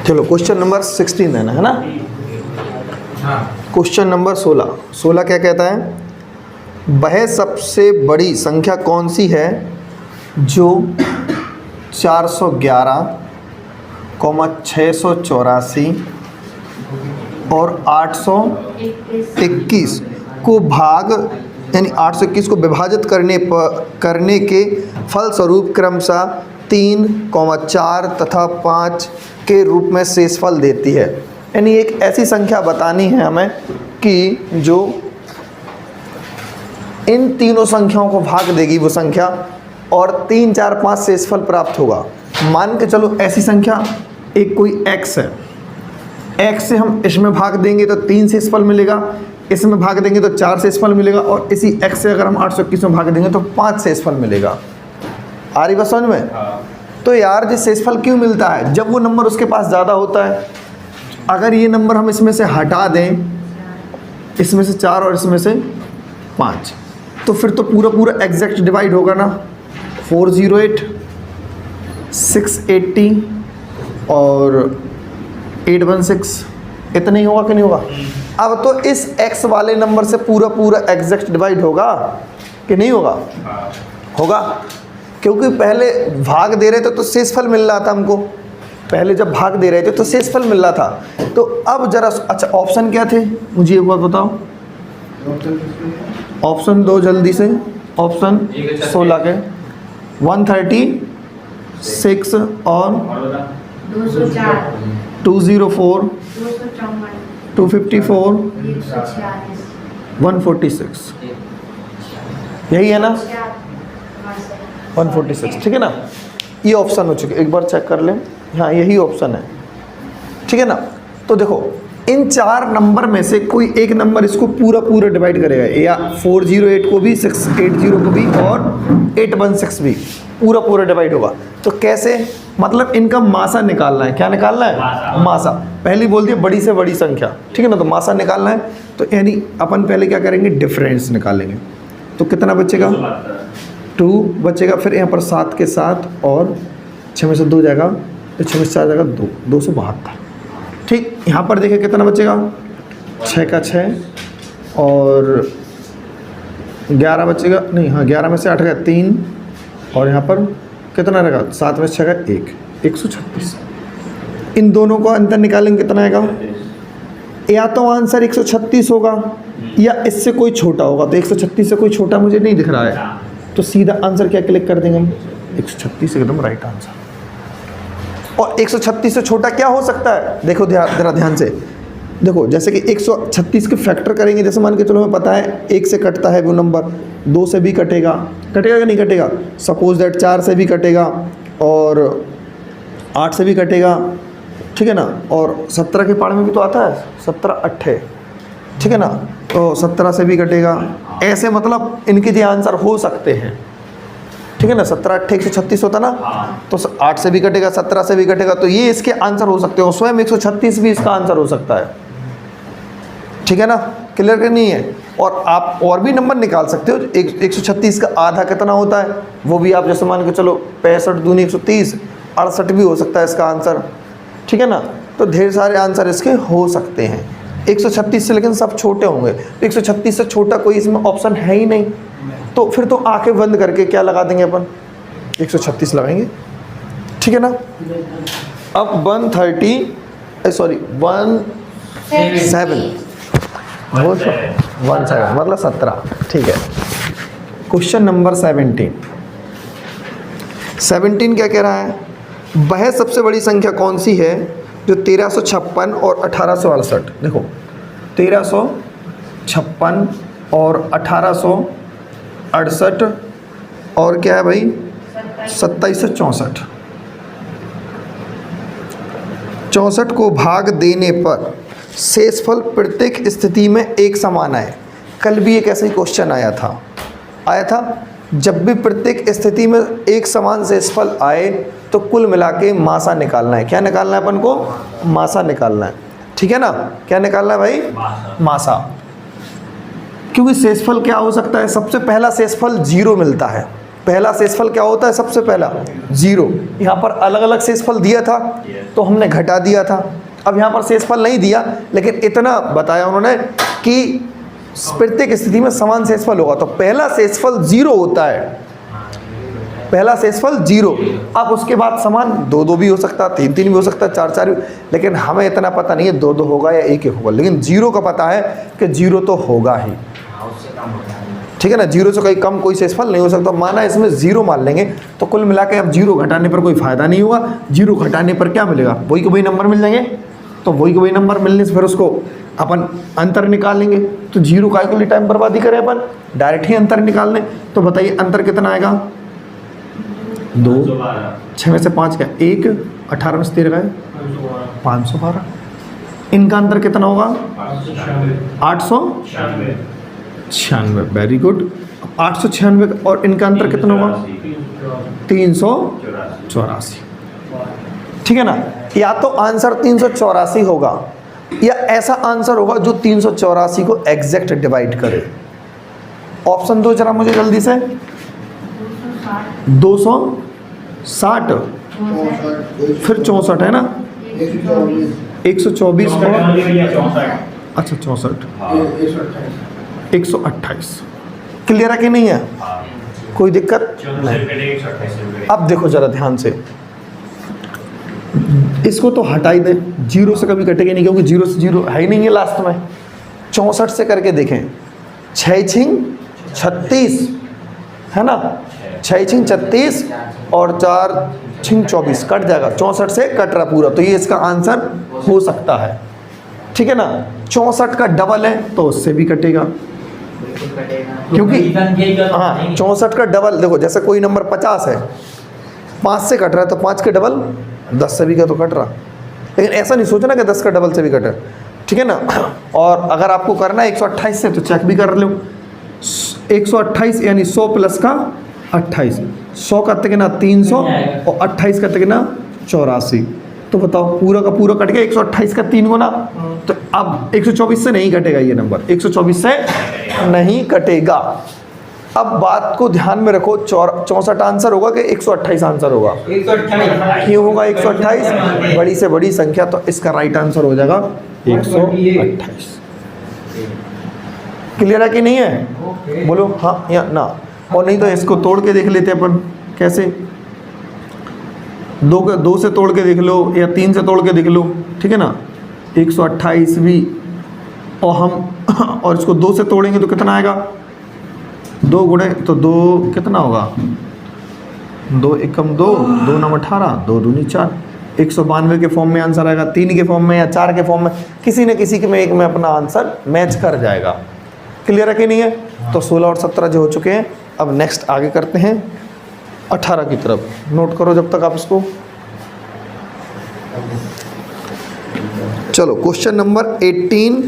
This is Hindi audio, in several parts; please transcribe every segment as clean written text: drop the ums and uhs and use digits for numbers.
चलो क्वेश्चन नंबर 16 देना है ना। क्वेश्चन नंबर 16 क्या कहता है, वह सबसे बड़ी संख्या कौन सी है जो 411,684 और 821 को भाग यानी 821 को विभाजित करने के फलस्वरूप क्रमशः 3, 4 तथा 5 के रूप में शेषफल देती है। यानी एक ऐसी संख्या बतानी है हमें कि जो इन तीनों संख्याओं को भाग देगी वो संख्या, और 3, 4, 5 शेषफल प्राप्त होगा। मान के चलो ऐसी संख्या एक कोई x है, x से हम इसमें भाग देंगे तो 3 शेषफल मिलेगा, इसमें भाग देंगे तो 4 शेषफल मिलेगा, और इसी x से अगर हम 821 में भाग देंगे तो 5 शेषफल मिलेगा। आ रही बात समझ में? तो यार जो शेषफल क्यों मिलता है, जब वो नंबर उसके पास ज़्यादा होता है। अगर ये नंबर हम इसमें से हटा दें, इसमें से 4 और इसमें से 5, तो फिर तो पूरा एग्जैक्ट डिवाइड होगा ना। 408, 680 और 816 इतना ही होगा कि नहीं होगा? अब तो इस x वाले नंबर से पूरा एग्जैक्ट डिवाइड होगा कि नहीं होगा? होगा, क्योंकि पहले भाग दे रहे थे तो शेषफल मिल रहा था हमको। पहले जब भाग दे रहे थे तो शेषफल मिल रहा था। तो अब जरा अच्छा ऑप्शन क्या थे मुझे एक बात बताओ, ऑप्शन दो जल्दी से। ऑप्शन 16 के 136 और 204 254 146, यही है ना? 146, ठीक है ना? ये ऑप्शन हो चुके, एक बार चेक कर लें। हाँ यही ऑप्शन है, ठीक है ना? तो देखो इन 4 नंबर में से कोई एक नंबर इसको पूरा डिवाइड करेगा, या 408 को भी, 680 को भी और 816 भी पूरा डिवाइड होगा। तो कैसे, मतलब इनका मासा निकालना है। क्या निकालना है? मासा। पहले बोल दिया बड़ी से बड़ी संख्या, ठीक है ना? तो मासा निकालना है, तो यानी अपन पहले क्या करेंगे, डिफरेंस निकालेंगे। तो कितना बचेगा? 2 बचेगा। फिर यहाँ पर 7 के 7 और 6 में से 2 जाएगा, तो 6 में से 4 जाएगा 2, 272। ठीक, यहाँ पर देखिए कितना बचेगा, 6 का 6 और 11 बचेगा, नहीं हाँ 11 में से 8 का 3, और यहाँ पर कितना रहेगा, 7 में से 6 का 1, 136। इन दोनों का अंतर निकालेंगे कितना आएगा? या तो आंसर 136 होगा या इससे कोई छोटा होगा। तो 136 से कोई छोटा मुझे नहीं दिख रहा है, तो सीधा आंसर क्या क्लिक कर देंगे हम, 136 एकदम राइट आंसर। और 136 से छोटा क्या हो सकता है? देखो जरा ध्यान से देखो, जैसे कि 136 के फैक्टर करेंगे, जैसे मान के चलो हमें पता है 1 से कटता है वो नंबर, 2 से भी कटेगा कि नहीं कटेगा? सपोज दैट 4 से भी कटेगा और 8 से भी कटेगा, ठीक है ना? और 17 के पाड़ में भी तो आता है 17 8, ठीक है ना? तो 17 से भी कटेगा। ऐसे मतलब इनके जो आंसर हो सकते हैं, ठीक है ना? 17 8 136 होता ना, तो 8 से भी कटेगा, 17 से भी कटेगा, तो ये इसके आंसर हो सकते हो। स्वयं 136 भी इसका आंसर हो सकता है, ठीक है ना? क्लियर कि नहीं है? और आप और भी नंबर निकाल सकते हो। 136 का आधा कितना होता है वो भी आप जैसे मान के चलो 65 दूनी 130, 68 भी हो सकता है इसका आंसर, ठीक है ना? तो ढेर सारे आंसर इसके हो सकते हैं 136 से, लेकिन सब छोटे होंगे। तो 136 से छोटा कोई इसमें ऑप्शन है ही नहीं, तो फिर तो आंखें बंद करके क्या लगा देंगे अपन, 136 लगाएंगे, ठीक है ना? अब 17 मतलब 17, ठीक है। क्वेश्चन नंबर 17 क्या कह रहा है, वह सबसे बड़ी संख्या कौन सी है जो 1356 और 1868, देखो 1356 और 1868 और क्या है भाई 2764, 64 को भाग देने पर शेषफल प्रत्येक स्थिति में एक समान आए। कल भी एक ऐसा ही क्वेश्चन आया था। जब भी प्रत्येक स्थिति में एक समान शेषफल आए तो कुल मिला के मासा निकालना है। क्या निकालना है अपन को? मासा निकालना है, ठीक है ना? क्या निकालना है भाई? मासा। क्योंकि शेषफल क्या हो सकता है, सबसे पहला शेषफल 0 मिलता है, पहला शेषफल क्या होता है? सबसे पहला 0। यहाँ पर अलग अलग शेषफल दिया था तो हमने घटा दिया था। अब यहाँ पर शेषफल नहीं दिया, लेकिन इतना बताया उन्होंने कि प्रत्येक स्थिति में समान शेषफल होगा। तो पहला शेषफल 0 होता है, पहला शेषफल 0। अब उसके बाद समान 2-2 भी हो सकता, 3-3 भी हो सकता, 4-4 भी, लेकिन हमें इतना पता नहीं है 2-2 होगा या 1-1 होगा, लेकिन 0 का पता है कि 0 तो होगा ही, ठीक है ना। 0 से कहीं कम कोई शेषफल नहीं हो सकता। माना इसमें 0 मान लेंगे तो कुल मिला के अब 0 घटाने पर कोई फ़ायदा नहीं होगा। 0 घटाने पर क्या मिलेगा? वही के वही नंबर मिल जाएंगे। तो वही के वही नंबर मिलने से फिर उसको अपन अंतर निकाल लेंगे। तो 0 का लिए टाइम बर्बादी करें अपन, डायरेक्ट ही अंतर निकाल लें। तो बताइए अंतर कितना आएगा? 2, 6 में से 5 क्या? 1, 18 में से 13 का है 512। इनका अंतर कितना होगा? 896। Very good. 896 और इनका अंतर कितना होगा? 384। ठीक है ना। या तो आंसर 384 होगा या ऐसा आंसर होगा जो 384 को एग्जैक्ट डिवाइड करे। ऑप्शन दो जरा मुझे जल्दी से। 260 फिर 64 है ना, 124 और अच्छा 64 128। क्लियर है कि नहीं है? कोई दिक्कत नहीं। अब देखो जरा ध्यान से, इसको तो हटा ही दे, 0 से कभी कटेगा नहीं क्योंकि 0 से 0 है ही नहीं है लास्ट में। 64 से करके देखें, 6 छिंग 36 है ना, 6 छिंग 36 और 4 छिंग 24 कट जाएगा। 64 से कट रहा पूरा, तो ये इसका आंसर हो सकता है। ठीक है ना। 64 का डबल है तो उससे भी कटेगा, क्योंकि हाँ 64 का डबल देखो, जैसे कोई नंबर 50 है, 5 से कट रहा है तो 5 के डबल 10 से भी का तो कट रहा, लेकिन ऐसा नहीं सोचना कि 10 का डबल से भी कटे। ठीक है ना। और अगर आपको करना है 128 से तो चेक भी कर लो। 128 यानी 100 प्लस का 28, 100 का कितना 300 और 28 का कितना 84। तो बताओ पूरा का पूरा कट गया 128 का 3 गुना। तो अब 124 से नहीं कटेगा ये नंबर, 124 से नहीं कटेगा। अब बात को ध्यान में रखो, 64 आंसर होगा कि 128 आंसर होगा? 128। क्यों होगा 128? बड़ी से बड़ी संख्या, तो इसका राइट आंसर हो जाएगा 128। क्लियर है कि नहीं है? बोलो हाँ या ना। और नहीं तो इसको तोड़ के देख लेते अपन, कैसे? 2 से तोड़ के देख लो या 3 से तोड़ के देख लो। ठीक है ना। 128 भी और हम और इसको 2 से तोड़ेंगे तो कितना आएगा? 2 गुणे तो 2 कितना होगा? 2 एकम 2, 2 नम 18, 2 दूनी 4। 192 के फॉर्म में आंसर आएगा, 3 के फॉर्म में या 4 के फॉर्म में, किसी न किसी के में एक में अपना आंसर मैच कर जाएगा। क्लियर है कि नहीं है? तो 16 और 17 जो हो चुके हैं। अब नेक्स्ट आगे करते हैं 18 की तरफ। नोट करो जब तक आप इसको। चलो क्वेश्चन नंबर 18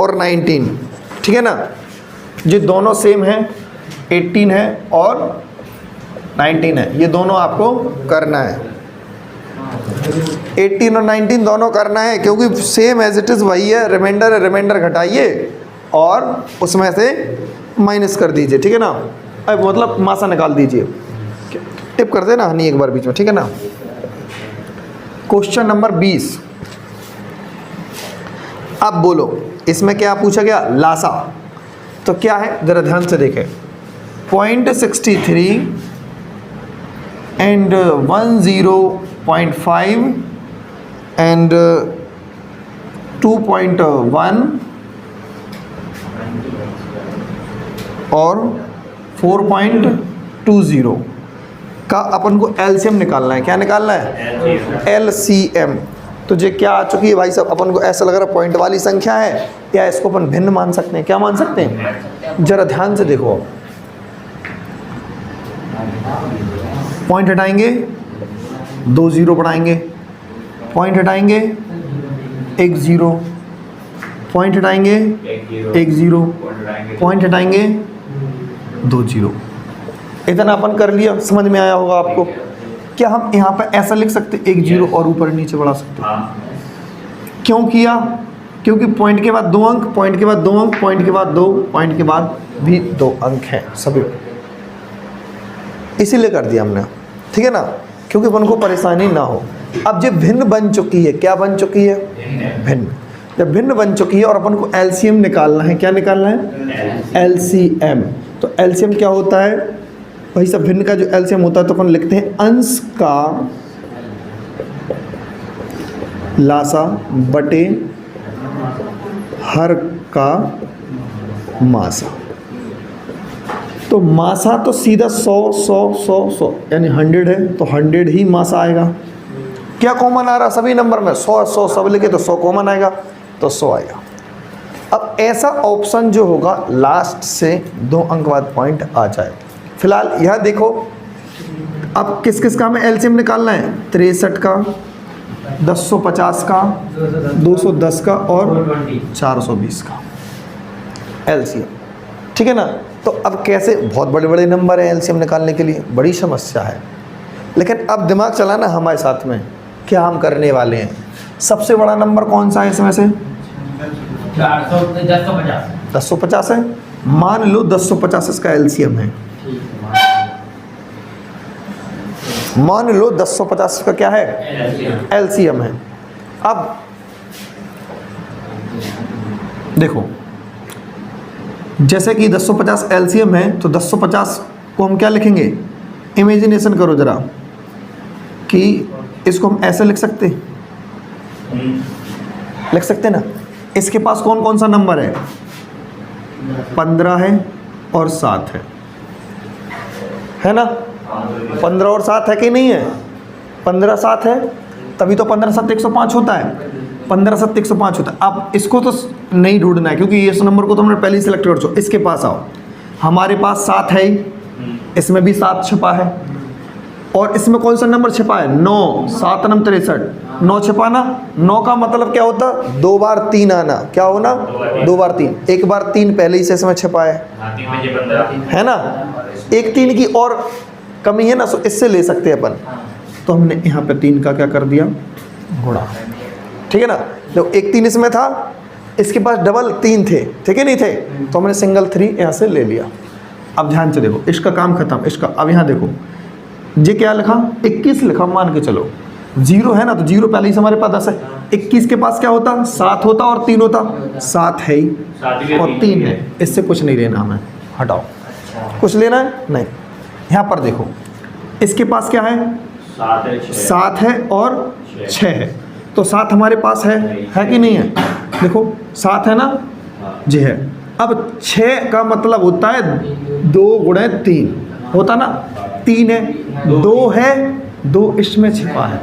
और 19। ठीक है ना। ये दोनों सेम है, 18 है और 19 है, ये दोनों आपको करना है। 18 और 19 दोनों करना है क्योंकि सेम एज इट इज़ वही है। रिमाइंडर है, रिमाइंडर घटाइए और उसमें से माइनस कर दीजिए। ठीक है ना। अब मतलब मासा निकाल दीजिए, टिप कर देना हनी एक बार बीच में। ठीक है ना। Question number 20। अब बोलो इसमें क्या पूछा गया? लासा। तो क्या है जरा ध्यान से देखें। 0.63 एंड 10.5 एंड 2.1 और 4.20 का अपन को एलसीएम निकालना है। क्या निकालना है? एलसीएम। तो ये क्या आ चुकी है भाई साहब? अपन को ऐसा लग रहा है पॉइंट वाली संख्या है, या इसको अपन भिन्न मान सकते हैं? क्या मान सकते हैं? जरा ध्यान से देखो। पॉइंट हटाएंगे 2 0 बढ़ाएंगे, पॉइंट हटाएंगे 1 0, पॉइंट हटाएंगे 1 0, पॉइंट हटाएंगे 2 0। इतना अपन कर लिया, समझ में आया होगा आपको। क्या हम यहाँ पे ऐसा लिख सकते 1 0 और ऊपर नीचे बढ़ा सकते? क्यों किया? क्योंकि पॉइंट के बाद 2 अंक, पॉइंट के बाद 2 अंक, पॉइंट के बाद 2, पॉइंट के बाद भी 2 अंक हैं सभी, इसीलिए कर दिया हमने, ठीक है ना, क्योंकि अपन को परेशानी ना हो। अब जब भिन्न बन चुकी है, क्या बन चुकी है? भिन्न। जब भिन्न बन चुकी है और अपन को एलसीएम निकालना है, क्या निकालना है? एलसीएम। तो एलसीएम क्या होता है? वही सब भिन्न का जो एलसीएम होता है तो अपन लिखते हैं अंश का लासा बटे हर का मासा। तो मासा तो सीधा 100 यानी 100 है, तो 100 ही मासा आएगा। क्या कॉमन आ रहा सभी नंबर में? 100 सब लिखे तो 100 कॉमन आएगा, तो 100 आएगा। अब ऐसा ऑप्शन जो होगा लास्ट से 2 अंक बाद पॉइंट आ जाए। फिलहाल यह देखो, अब किस किस का हमें एलसीएम निकालना है? 63 का, 1050 का, 210 का और 420 का एलसीएम, ठीक है ना। तो अब कैसे, बहुत बड़े बड़े नंबर हैं एलसीएम निकालने के लिए, बड़ी समस्या है। लेकिन अब दिमाग चलाना हमारे साथ में, क्या हम करने वाले हैं। सबसे बड़ा नंबर कौन सा है इसमें से? 1050 है। मान लो 1050 इसका एलसीएम है, मान लो 1050 का क्या है? एलसीएम है। अब देखो, जैसे कि 1050 एलसीएम है, तो 1050 को हम क्या लिखेंगे? इमेजिनेशन करो जरा कि इसको हम ऐसे लिख सकते ना। इसके पास कौन कौन सा नंबर है? 15 है और 7 है ना? 15 और 7 है कि नहीं है? 15 7 है, तभी तो 15 7 105 होता है। 15 7 105 होता है। अब इसको तो नहीं ढूंढना है, क्योंकि इस नंबर को तो हमने पहले ही सिलेक्ट कर चुका। इसके पास आओ, हमारे पास 7 है ही, इसमें भी 7 छिपा है, और इसमें कौन सा नंबर छिपा है? 9। 7 9 63, 9 छिपाना। 9 का मतलब क्या होता? 2 बार 3 आना। क्या होना? 2 बार 3। 1 बार 3 पहले ही से इसमें छिपा है ना। एक 3 की और कमी है ना, तो इससे ले सकते हैं अपन। तो हमने यहाँ पे 3 का क्या कर दिया? गुणा, ठीक है ना। तो एक 3 इसमें था, इसके पास डबल 3 थे, ठीक है नहीं थे, तो हमने सिंगल 3 यहाँ से ले लिया। अब ध्यान से देखो, इसका काम खत्म। इसका अब यहाँ देखो, ये क्या लिखा? 21 लिखा, मान के चलो 0 है ना, तो 0 पहले ही से हमारे पास 10 है। 21 के पास क्या होता? 7 होता और 3 होता। 7 है ही और 3 है, इससे कुछ नहीं लेना हमें, हटाओ। कुछ लेना है नहीं। यहाँ पर देखो, इसके पास क्या है? 7 है और 6 है, तो 7 हमारे पास है कि नहीं है? देखो 7 है ना, जी है। अब 6 का मतलब होता है 2 गुणे 3 होता ना। 3 है, 2 है, 2 इसमें छिपा है।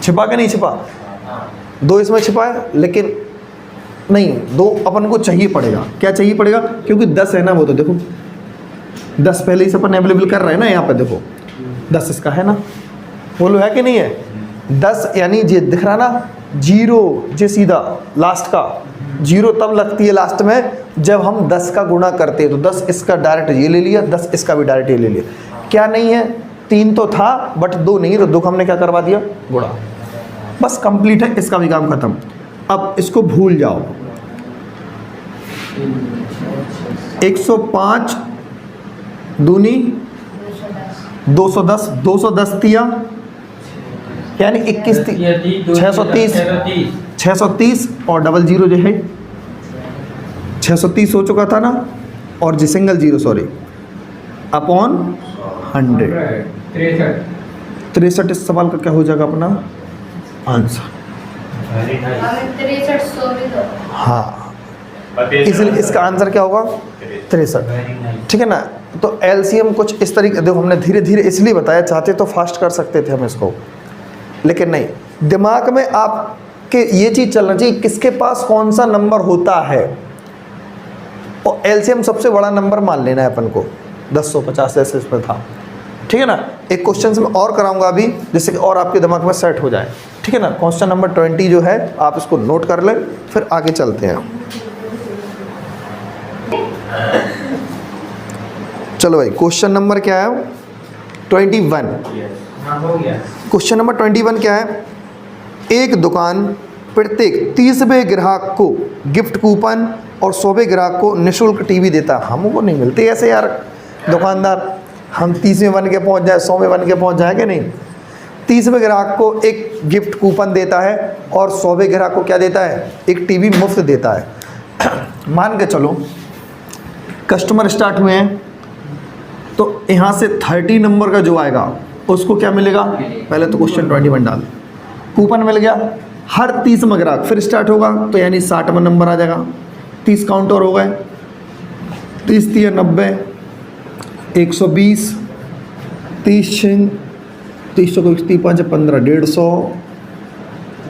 छिपा के नहीं छिपा? 2 इसमें छिपा है, लेकिन नहीं, 2 अपन को चाहिए पड़ेगा। क्या चाहिए पड़ेगा? क्योंकि 10 है ना, वो तो देखो 10 पहले ही से अपन अवेलेबल कर रहे हैं ना। यहाँ पे देखो 10 इसका है ना, बोलो है कि नहीं है? 10 यानी ये दिख रहा ना 0, जे सीधा लास्ट का 0 तब लगती है लास्ट में जब हम 10 का गुणा करते हैं। तो 10 इसका डायरेक्ट ये ले लिया, 10 इसका भी डायरेक्ट ये ले लिया। क्या नहीं है? 3 तो था बट 2 नहीं, तो 2 हमने क्या करवा दिया? गुणा। बस कंप्लीट है, इसका भी काम खत्म। अब इसको भूल जाओ। 105 दूनी 210, 210 तिया यानी 21 630 और डबल 0 जो है 630 हो चुका था ना, और जी सिंगल 0 सॉरी अपॉन 100। 63 इस सवाल का क्या हो जाएगा अपना आंसर? हाँ, इसलिए इसका आंसर क्या होगा? 63, ठीक है ना। तो एलसीएम कुछ इस तरीके, देखो हमने धीरे धीरे इसलिए बताया, चाहते तो फास्ट कर सकते थे हम इसको, लेकिन नहीं। दिमाग में आपके ये चीज़ चलना चाहिए किसके पास कौन सा नंबर होता है, और एलसीएम सबसे बड़ा नंबर मान लेना है अपन को। 1050 ऐसे इसमें था, ठीक है ना। एक क्वेश्चन में और कराऊंगा अभी, जिससे कि और आपके दिमाग में सेट हो जाए, ठीक है ना। क्वेश्चन नंबर 20 जो है आप इसको नोट कर लें, फिर आगे चलते हैं। चलो भाई, क्वेश्चन नंबर क्या है? 21। क्वेश्चन नंबर 21 क्या है? एक दुकान प्रत्येक 30वें ग्राहक को गिफ्ट कूपन और 100वें ग्राहक को निःशुल्क टीवी देता है। हमको नहीं मिलते ऐसे यार दुकानदार, हम 30वें बन के पहुंच जाए, 100वें बन के पहुंच जाए कि नहीं। 30वें ग्राहक को एक गिफ्ट कूपन देता है और 100वें ग्राहक को क्या देता है, एक टीवी मुफ्त देता है। मान के चलो कस्टमर स्टार्ट हुए हैं, तो यहाँ से 30 नंबर का जो आएगा उसको क्या मिलेगा, पहले तो क्वेश्चन 21 डाल, कूपन मिल गया। हर 30वां ग्राहक फिर स्टार्ट होगा तो यानी 60वां नंबर आ जाएगा। 30 काउंटर हो गए, 30 3 90, 120, 30 6 30 30 5 15 150,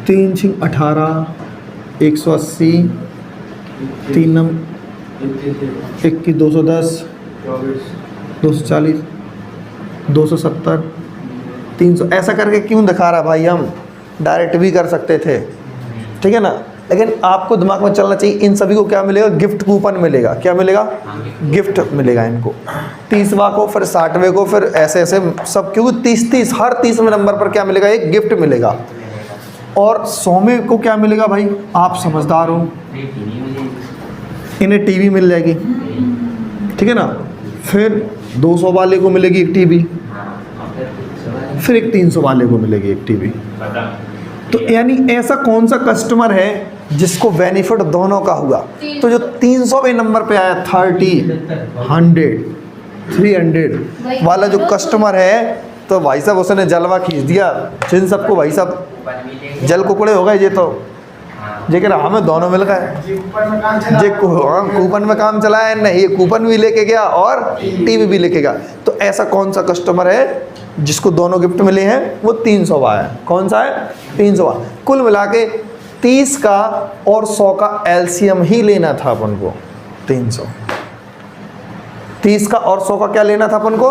3 6 18, 180, 3 21 210, 240, 270, 300, ऐसा करके क्यों दिखा रहा भाई, हम डायरेक्ट भी कर सकते थे, ठीक है ना। लेकिन आपको दिमाग में चलना चाहिए इन सभी को क्या मिलेगा, गिफ्ट कूपन मिलेगा। क्या मिलेगा, गिफ्ट मिलेगा इनको। 30वां को, फिर 60वें को, फिर ऐसे ऐसे सब, क्योंकि 30 हर 30वें नंबर पर क्या मिलेगा, एक गिफ्ट मिलेगा। और 100वें को क्या मिलेगा भाई, आप समझदार हो, इन्हें टीवी मिल जाएगी, ठीक है ना। फिर 200 वाले को मिलेगी एक टीवी, फिर एक 300 वाले को मिलेगी एक टीवी। तो यानी ऐसा कौन सा कस्टमर है जिसको बेनिफिट दोनों का हुआ। तो जो 300वें नंबर पे आया 30, 100, 300 वाला जो कस्टमर है, तो भाई साहब उसने जलवा खींच दिया। जिन सबको भाई साहब जल कुकड़े हो गए, ये तो जे कह रहा हमें दोनों मिल गए, जे कूपन में काम चलाया न, ये कूपन भी लेके गया और टीवी भी लेके गया। तो ऐसा कौन सा कस्टमर है जिसको दोनों गिफ्ट मिले हैं, वो 300वां है। कौन सा है, 300वां। कुल मिला के 30 का और 100 का एलसीएम ही लेना था अपन को, 300। 30 का और 100 का क्या लेना था अपन को,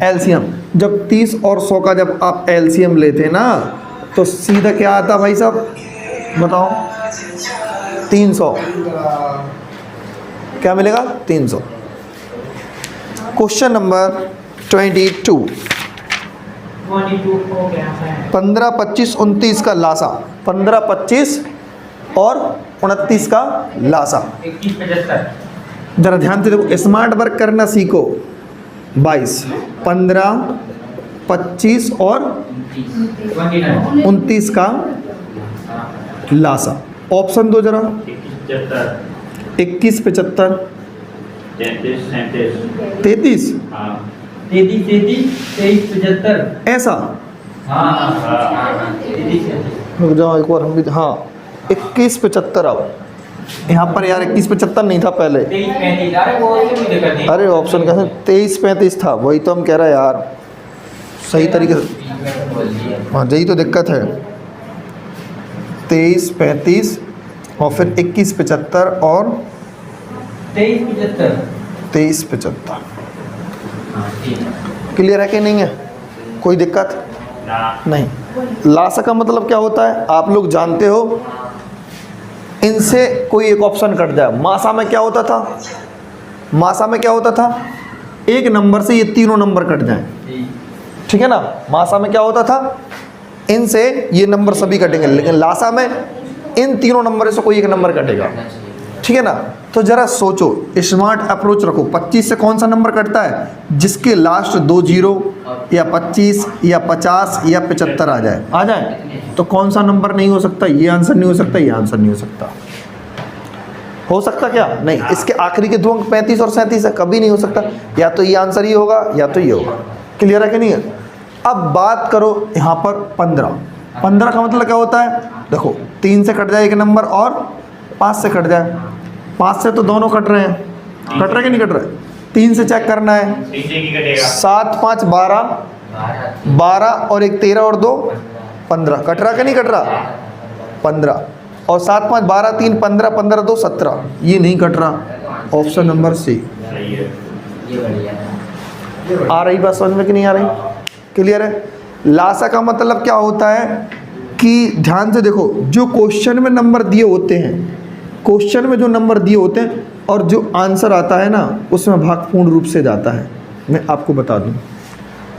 एलसीएम। जब 30 और 100 का जब आप एलसीएम लेते ना, तो सीधा क्या आता भाई साहब, बताओ, 300। क्या मिलेगा, 300। Question number 22। 15, 25, 29 का लासा, 15, 25 और 29 का लासा। 21, 75। जरा ध्यान से देखो, स्मार्ट वर्क करना सीखो। 22, 15, 25 और 29 का लासा। ऑप्शन दो जरा। 21, 75, 33, 23, 75। ऐसा। रुक जाओ एक बार हम भी, हाँ 21, 75। अब यहाँ पर यार 21, 75 नहीं था पहले। 23, 35। अरे ऑप्शन कैसे 23, 35 था, वही तो हम कह रहे हैं यार, सही तरीके से। हाँ यही तो दिक्कत है। 23, 35 और फिर 21, 75 और 23, 75। क्लियर है कि नहीं है, कोई दिक्कत नहीं। लासा का मतलब क्या होता है, आप लोग जानते हो। इनसे कोई एक ऑप्शन कट जाए। मासा में क्या होता था, मासा में क्या होता था, एक नंबर से ये तीनों नंबर कट जाएं, ठीक है ना। मासा में क्या होता था, इनसे ये नंबर सभी कटेंगे, लेकिन लासा में इन तीनों नंबर से कोई एक नंबर कटेगा, ठीक है ना। तो जरा सोचो, स्मार्ट अप्रोच रखो। 25 से कौन सा नंबर कटता है, जिसके लास्ट 2 जीरो या 25 या 50 या 75 आ जाए। तो कौन सा नंबर नहीं हो सकता, ये आंसर नहीं हो सकता, ये आंसर नहीं हो सकता। हो सकता क्या, नहीं। इसके आखिरी के 2 अंक 35 और 37 है, कभी नहीं हो सकता। या तो ये आंसर ही होगा या तो ये होगा। क्लियर है कि नहीं है। अब बात करो यहाँ पर 15। 15 का मतलब क्या होता है, देखो 3 से कट जाए एक नंबर और 5 से कट जाए। 5 से तो दोनों कट रहे हैं, कट रहे कि नहीं कट रहे। 3 से चेक करना है। 7, 5, 12, 12 और 1 13 और 2 15। कट रहा कि नहीं कट रहा, 15। और 7, 5, 12, 3 15, 15 2 17। ये नहीं कट रहा। ऑप्शन नंबर सी। आ रही बात समझ में कि नहीं आ रही, क्लियर है। लासा का मतलब क्या होता है कि ध्यान से देखो, जो क्वेश्चन में नंबर दिए होते हैं, क्वेश्चन में जो नंबर दिए होते हैं और जो आंसर आता है ना, उसमें भाग पूर्ण रूप से जाता है। मैं आपको बता दूं,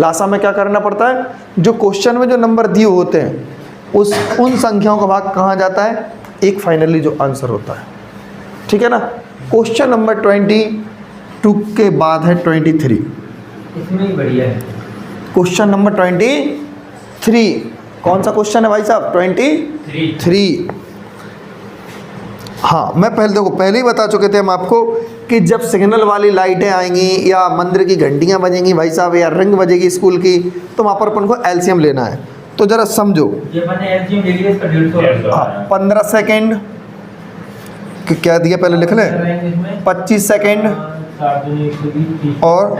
लासा में क्या करना पड़ता है, जो क्वेश्चन में जो नंबर दिए होते हैं उन संख्याओं का भाग कहाँ जाता है, एक फाइनली जो आंसर होता है। ठीक है ना। क्वेश्चन नंबर 22 के बाद है 23। इसमें ही बढ़िया है। क्वेश्चन नंबर 23 कौन सा क्वेश्चन है भाई साहब? 23। हाँ, मैं पहले ही बता चुके थे हम आपको कि जब सिग्नल वाली लाइटें आएंगी या मंदिर की घंटियाँ बजेंगी भाई साहब, या रिंग बजेगी स्कूल की, तो वहाँ पर अपन को एलसीएम लेना है। तो ज़रा समझो, ये मैंने एलसीएम ले लिया, इसका 150। हाँ, 15 सेकेंड क्या दिया पहले लिख लें, 25 सेकेंड और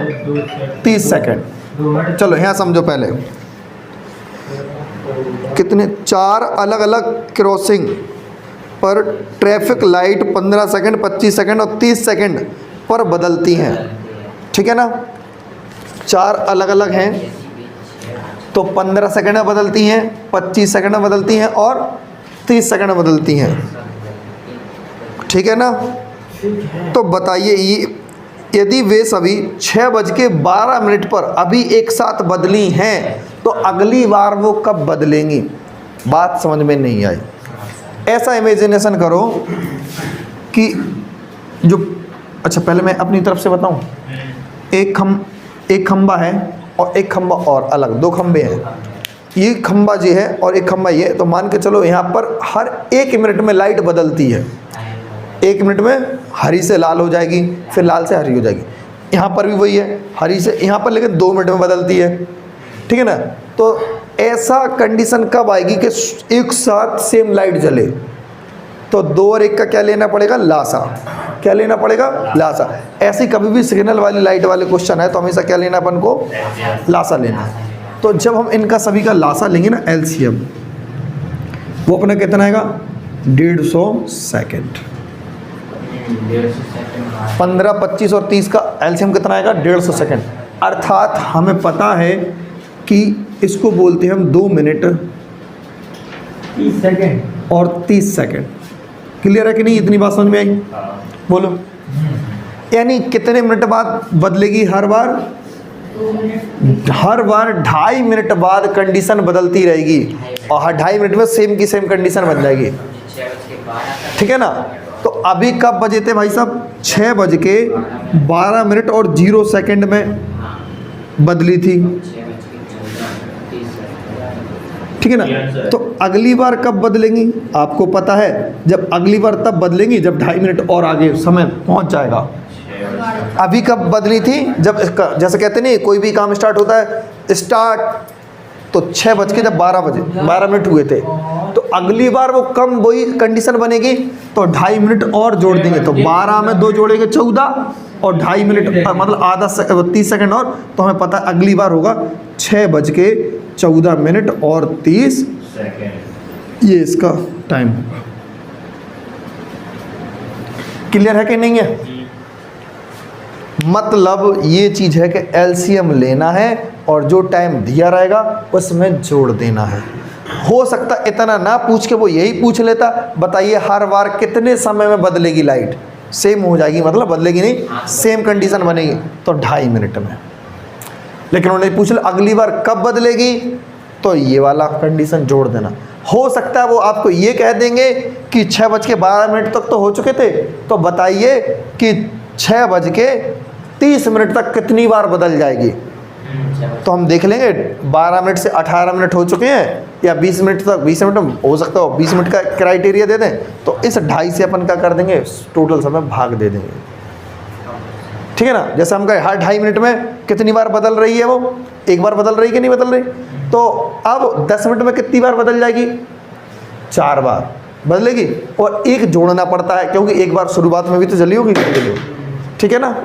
30 सेकेंड। चलो यहाँ समझो पहले, कितने 4 अलग अलग क्रॉसिंग पर ट्रैफिक लाइट 15 सेकंड, 25 सेकंड और 30 सेकंड पर बदलती हैं। ठीक है ना। 4 अलग अलग हैं, तो 15 सेकंड में बदलती हैं, 25 सेकंड में बदलती हैं और 30 सेकंड में बदलती हैं। ठीक है ना। तो बताइए, ये यदि वे सभी 6:12 पर अभी एक साथ बदली हैं तो अगली बार वो कब बदलेंगी? बात समझ में नहीं आई। ऐसा इमेजिनेशन करो कि जो, अच्छा पहले मैं अपनी तरफ से बताऊं, एक खंबा है और एक खंबा और अलग, 2 खंबे हैं। ये खंबा ये है और एक खंबा ये, तो मान के चलो यहाँ पर हर 1 मिनट में लाइट बदलती है। 1 मिनट में हरी से लाल हो जाएगी, फिर लाल से हरी हो जाएगी। यहाँ पर भी वही है, हरी से यहाँ पर, लेकिन 2 मिनट में बदलती है। ठीक है ना। तो ऐसा कंडीशन कब आएगी कि एक साथ सेम लाइट जले? तो 2 और 1 का क्या लेना पड़ेगा? लासा। क्या लेना पड़ेगा? लासा। ऐसी कभी भी सिग्नल वाली लाइट वाले क्वेश्चन है तो हमेशा क्या लेना अपन को? लासा लेना है। तो जब हम इनका सभी का लासा लेंगे ना, एलसीएम, वो अपना कितना आएगा? 150 सेकेंड। 15, 25 और 30 का एलसीएम कितना आएगा? 150 सेकेंड। अर्थात हमें पता है कि इसको बोलते हैं हम 2 मिनट 30 सेकंड और 30 सेकंड। क्लियर है कि नहीं? इतनी बात समझ में आई? बोलो। यानी कितने मिनट बाद बदलेगी? हर बार 2.5 मिनट बाद कंडीशन बदलती रहेगी और हर 2.5 मिनट में सेम की सेम कंडीशन बन जाएगी। ठीक है ना। तो अभी कब बजे थे भाई साहब? 6:12 और 0 सेकंड में बदली थी। ठीक है ना। तो अगली बार कब बदलेंगी आपको पता है? जब अगली बार तब बदलेंगी जब 2.5 मिनट और आगे समय पहुंच जाएगा। अभी कब बदली थी? जब इसका, जैसे कहते नहीं, कोई भी काम स्टार्ट होता है स्टार्ट, तो 6:12 हुए थे, तो अगली बार वो कम वही कंडीशन बनेगी, तो 2.5 मिनट और जोड़ देंगे, तो 12 में 2 जोड़ेंगे 14 और 2.5 मिनट मतलब आधा 30 सेकंड और, तो हमें पता है अगली बार होगा 6:14 और 30 सेकंड। ये इसका टाइम होगा। क्लियर है कि नहीं है? मतलब ये चीज़ है कि एलसीएम लेना है और जो टाइम दिया रहेगा उसमें जोड़ देना है। हो सकता इतना ना पूछ के वो यही पूछ लेता, बताइए हर बार कितने समय में बदलेगी लाइट? सेम हो जाएगी, मतलब बदलेगी नहीं, सेम कंडीशन बनेगी, तो 2.5 मिनट में। लेकिन उन्होंने पूछ लिया अगली बार कब बदलेगी, तो ये वाला कंडीशन जोड़ देना। हो सकता है वो आपको ये कह देंगे कि 6:12 तक तो हो चुके थे, तो बताइए कि 6:30 तक कितनी बार बदल जाएगी। तो हम देख लेंगे 12 मिनट से 18 मिनट हो चुके हैं या 20 मिनट तक, 20 मिनट हो सकता हो 20 मिनट का क्राइटेरिया दे दें, तो इस 2.5 से अपन क्या कर देंगे? टोटल समय भाग दे देंगे। ठीक है ना। जैसे हम कहे हर 2.5 मिनट में कितनी बार बदल रही है, वो एक बार बदल रही कि नहीं बदल रही, तो अब 10 मिनट में कितनी बार बदल जाएगी? 4 बार बदलेगी, और एक जोड़ना पड़ता है क्योंकि एक बार शुरुआत में भी तो जली होगी। ठीक है ना।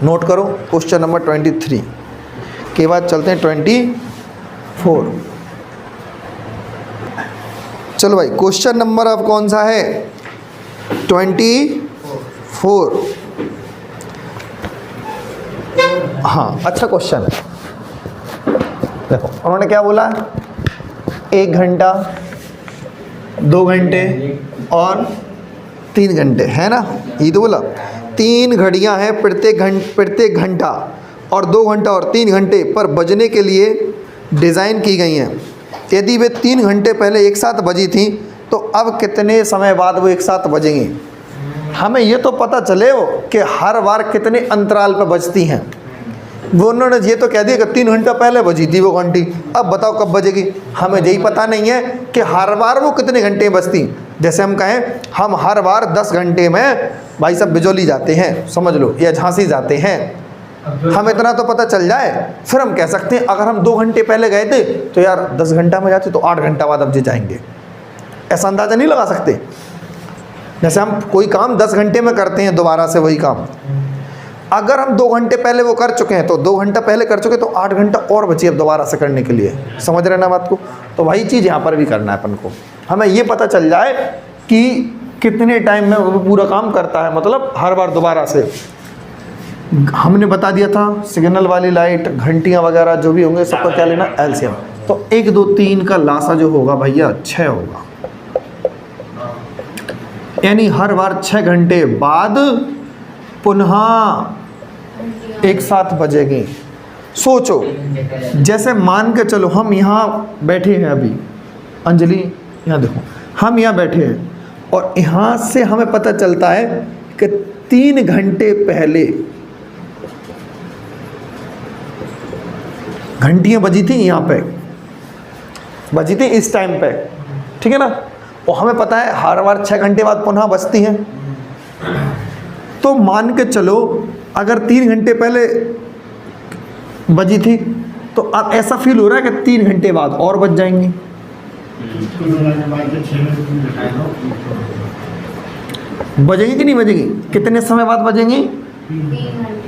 नोट करो क्वेश्चन नंबर 23 के बाद चलते हैं 24। चलो भाई, क्वेश्चन नंबर अब कौन सा है? 24। हाँ, अच्छा क्वेश्चन है। देखो उन्होंने क्या बोला, 1 घंटा, 2 घंटे और 3 घंटे, है ना? ये तो बोला 3 घड़ियां हैं प्रत्येक घंटा और 2 घंटा और 3 घंटे पर बजने के लिए डिज़ाइन की गई हैं। यदि वे 3 घंटे पहले एक साथ बजी थी तो तो अब कितने समय बाद वो एक साथ बजेंगे। हमें ये तो पता चले वो कि हर बार कितने अंतराल पर बजती हैं। वो उन्होंने ये तो कह दिया कि 3 घंटा पहले बजी थी वो घंटी, अब बताओ कब बजेगी। हमें यही पता नहीं है कि हर बार वो कितने घंटे बजती। जैसे हम कहें हम हर बार 10 घंटे में भाई साहब बिजौली जाते हैं, समझ लो, या झांसी जाते हैं, हम इतना तो पता चल जाए, फिर हम कह सकते हैं अगर हम 2 घंटे पहले गए थे तो यार 10 घंटा में जाते तो 8 घंटा बाद अब जे जाएंगे। ऐसा अंदाज़ा नहीं लगा सकते। जैसे हम कोई काम 10 घंटे में करते हैं, दोबारा से वही काम अगर हम 2 घंटे पहले वो कर चुके हैं तो 2 घंटा पहले कर चुके तो 8 घंटा और बची अब दोबारा से करने के लिए। समझ रहे ना बात को। तो वही चीज़ यहाँ पर भी करना है अपन को। हमें ये पता चल जाए कि कितने टाइम में वो पूरा काम करता है, मतलब हर बार दोबारा से। हमने बता दिया था सिग्नल वाली लाइट, घंटियाँ वगैरह जो भी होंगे सबका क्या लेना, एलसीएम। तो 1 2 3 का लासा जो होगा भैया 6 होगा, यानी हर बार 6 घंटे बाद पुनः एक साथ बजेगी। सोचो, जैसे मान के चलो हम यहाँ बैठे हैं अभी, अंजलि यहाँ देखो, हम यहाँ बैठे हैं और यहाँ से हमें पता चलता है कि 3 घंटे पहले घंटियाँ बजी थी, यहाँ पे बजी थी इस टाइम पे, ठीक है ना। और हमें पता है हर बार 6 घंटे बाद पुनः बजती हैं। तो मान के चलो अगर 3 घंटे पहले बजी थी तो अब ऐसा फील हो रहा है कि 3 घंटे बाद और बज जाएंगी। बजेंगी कि नहीं बजेंगी, कितने समय बाद बजेंगी,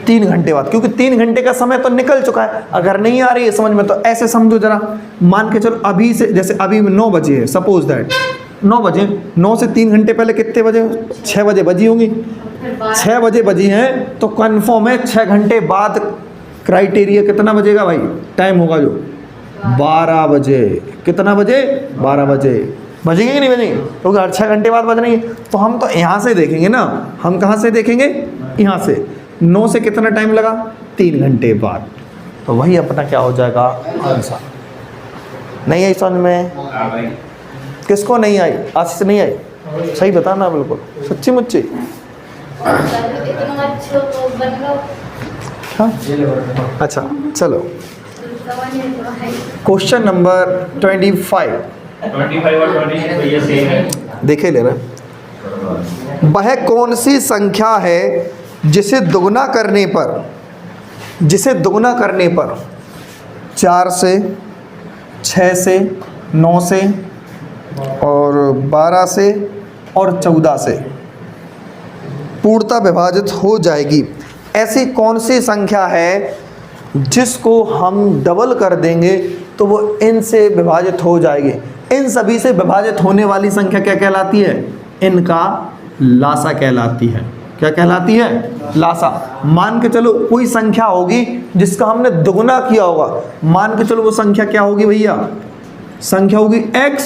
3 घंटे बाद, क्योंकि 3 घंटे का समय तो निकल चुका है। अगर नहीं आ रही है समझ में तो ऐसे समझो जरा, मान के चलो अभी से, जैसे अभी 9 बजे है, सपोज दैट 9 बजे, 9 से 3 घंटे पहले कितने बजे, 6 बजे बजी होंगी। 6 बजे बजी हैं तो कन्फर्म है 6 घंटे बाद क्राइटेरिया कितना बजेगा भाई, टाइम होगा जो 12 बजे। कितना बजे, 12 बजे बजेंगे कि नहीं बजेंगे, क्योंकि हर 6 घंटे बाद बजनी है। तो हम तो यहाँ से देखेंगे ना, हम कहाँ से देखेंगे, यहाँ से। 9 से कितना टाइम लगा, 3 घंटे बाद। तो वही अपना क्या हो जाएगा आंसर। नहीं आई समझ में, किसको नहीं आई, आशीष नहीं आई, सही बताना बिल्कुल सच्ची मुच्ची। हाँ अच्छा चलो, क्वेश्चन नंबर 25 और 20 सेम है। देखे लेना। वह कौन सी संख्या है जिसे दुगना करने पर 4 से, 6 से, 9 से और 12 से और 14 से पूर्णतः विभाजित हो जाएगी। ऐसी कौन सी संख्या है जिसको हम डबल कर देंगे तो वो इनसे विभाजित हो जाएगी। इन सभी से विभाजित होने वाली संख्या क्या कहलाती है, इनका लासा कहलाती है। क्या कहलाती है, लासा। मान के चलो कोई संख्या होगी जिसका हमने दुगना किया होगा, मान के चलो वो संख्या क्या होगी भैया, संख्या होगी x,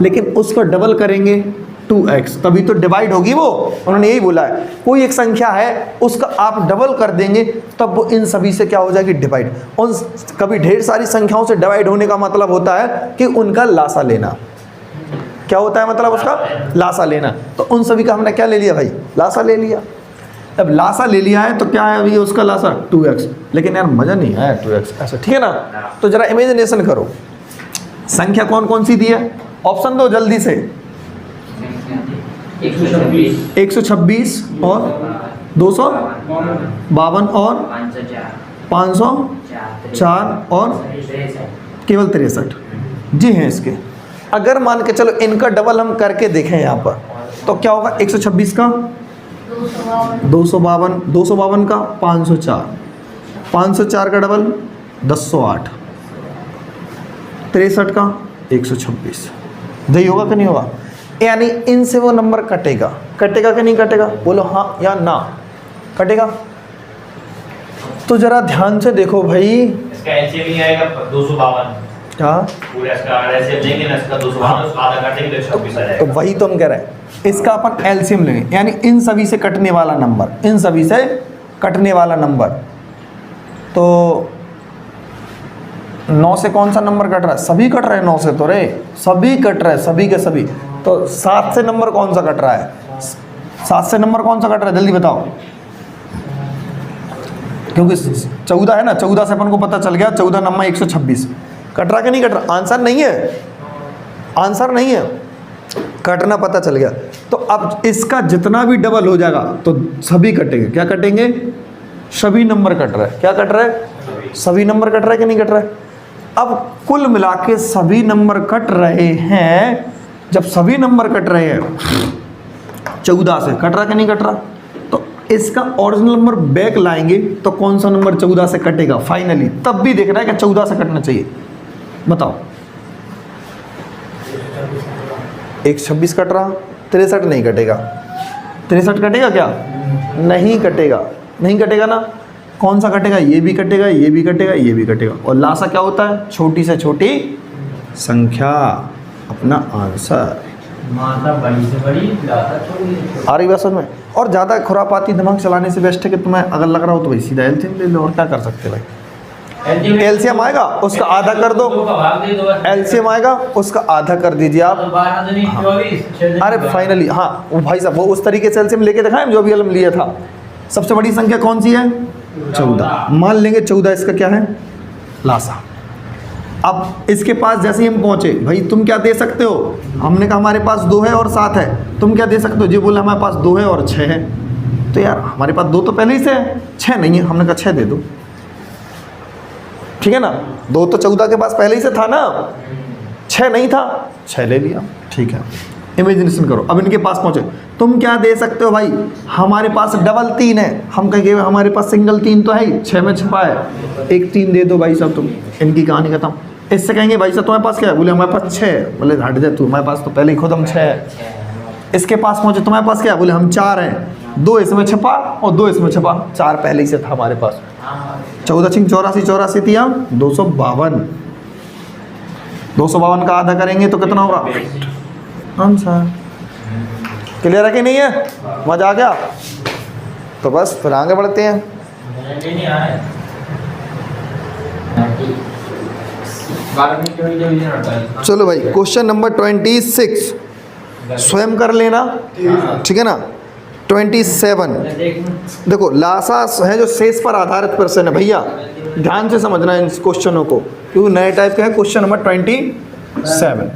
लेकिन उसको डबल करेंगे 2x, तभी तो डिवाइड होगी वो। उन्होंने यही बोला है, कोई एक संख्या है उसका आप डबल कर देंगे तब वो इन सभी से क्या हो जाएगी, डिवाइड। उन कभी ढेर सारी संख्याओं से डिवाइड होने का मतलब होता है कि उनका लासा लेना। क्या होता है मतलब उसका, लासा लेना। तो उन सभी का हमने क्या ले लिया भाई, लासा ले लिया। अब लासा ले लिया है तो क्या है अभी उसका लासा 2x, लेकिन यार मज़ा नहीं आया 2x ऐसा, ठीक है ना। तो जरा इमेजिनेशन करो, संख्या कौन कौन सी दी है, ऑप्शन दो जल्दी से। 126 और 252 और 504 और केवल 63 जी हैं इसके। अगर मान के चलो इनका डबल हम करके देखें यहाँ पर तो क्या होगा, 126 का 252 का 504 का डबल 1008, 63 का 126। यही होगा कि नहीं होगा, यानी इनसे वो नंबर कटेगा। कटेगा कि नहीं कटेगा, बोलो हाँ या ना, कटेगा। तो जरा ध्यान से देखो भाई, इसका एलसीएम ही आएगा 252। हाँ पूरा इसका एलसीएम लेंगे ना, इसका 252 उसका आधा काटेंगे तो 126 आ तो जाएगा। वही तो हम कह रहे हैं, इसका अपन एलसीएम लेंगे, यानी इन सभी से कटने वाला नंबर, इन सभी से कटने वाला नंबर। तो 9 से कौन सा नंबर कट रहा है, सभी कट रहे हैं 9 से, तो रे सभी कट रहे हैं, सभी के सभी। तो 7 से नंबर कौन सा कट रहा है? 7 से नंबर कौन सा कट रहा है, जल्दी बताओ। क्योंकि 14 है ना, 14 से अपन को पता चल गया 14 नंबर 126 कट रहा कि नहीं कट रहा? आंसर नहीं है, आंसर नहीं है, कटना पता चल गया। तो अब इसका जितना भी डबल हो जाएगा तो सभी कटेंगे। क्या कटेंगे? सभी नंबर कट रहा है। क्या कट रहा है? सभी नंबर कट रहा है कि नहीं कट रहा है? अब कुल मिला के सभी नंबर कट रहे हैं। जब सभी नंबर कट रहे हैं 14 से, कट रहा कि नहीं कट रहा? तो इसका ओरिजिनल नंबर बैक लाएंगे तो कौन सा नंबर 14 से कटेगा फाइनली? तब भी देखना है कि 14 से कटना चाहिए। बताओ। 126 कट रहा, 63 नहीं कटेगा। 63 कटेगा क्या? नहीं कटेगा, नहीं कटेगा ना। कौन सा कटेगा? ये भी कटेगा, ये भी कटेगा, ये भी कटेगा। और लासा क्या होता है? छोटी से छोटी संख्या, अपना आंसर। माता बड़ी से बड़ी, लासा छोटी से छोटी। आ रही बात समझ में? और ज़्यादा खुरापाती दिमाग चलाने से बेस्ट है कि तुम्हें अगर लग रहा हो तो भाई सीधा एलसीएम ले लो, और क्या कर सकते हैं भाई। एलसीएम आएगा उसका आधा कर दो, एलसीएम आएगा उसका आधा कर दीजिए आप। अरे फाइनली हाँ, वो भाई साहब वो उस तरीके से एलसीएम लेके दिखाएं जो अभी हम लिया था। सबसे बड़ी संख्या कौन सी है? 14। मान लेंगे 14 इसका क्या है? लासा। अब इसके पास जैसे ही हम पहुंचे, भाई तुम क्या दे सकते हो? हमने कहा हमारे पास 2 है और 7 है, तुम क्या दे सकते हो? जी बोले हमारे पास 2 है और 6 है। तो यार हमारे पास 2 तो पहले ही से है, 6 नहीं है। हमने कहा 6 दे दो, ठीक है ना। 2 तो 14 के पास पहले ही से था ना, 6 नहीं था, 6 ले लिया, ठीक है। इमेजिनेशन करो। अब इनके पास पहुंचे, तुम क्या दे सकते हो भाई? हमारे पास डबल 3 है, हम कहेंगे हमारे पास सिंगल 3 तो है ही, 6 में छुपा है, एक 3 दे दो भाई साहब, तुम इनकी कहानी खत्म। इससे कहेंगे भाई साहब तुम्हारे पास क्या है? बोले हमारे पास 6 है। बोले हट जा तू, हमारे पास तो पहले ही खुद हम 6 है। इसके पास पहुंचे, तुम्हारे पास क्या है? बोले हम 4 हैं, 2 इसमें छपा और 2 इसमें छपा, 4 पहले ही से था हमारे पास। 14 छिंग 84, 84 दिया 252। 252 का आधा करेंगे तो कितना होगा? आंसर। क्लियर है कि नहीं है? मजा आ गया? तो बस फिर आगे बढ़ते हैं। चलो भाई, क्वेश्चन नंबर 26 स्वयं कर लेना, ठीक है ना। 27 देखो, लासा है जो शेष पर आधारित प्रश्न है भैया, ध्यान से समझना इन क्वेश्चनों को, क्योंकि नए टाइप के हैं। क्वेश्चन नंबर 27